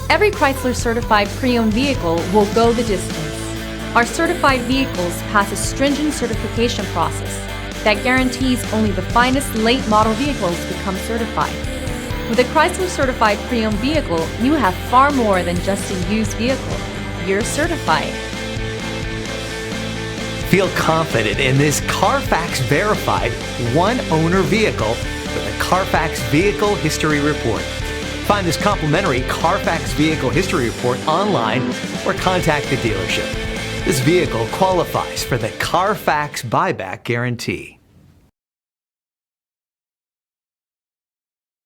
Every Chrysler certified pre-owned vehicle will go the distance. Our certified vehicles pass a stringent certification process that guarantees only the finest late model vehicles become certified. With a Chrysler certified pre-owned vehicle, you have far more than just a used vehicle. You're certified. Feel confident in this Carfax verified one-owner vehicle with a Carfax Vehicle History Report. Find this complimentary Carfax Vehicle History Report online or contact the dealership. This vehicle qualifies for the Carfax Buyback Guarantee.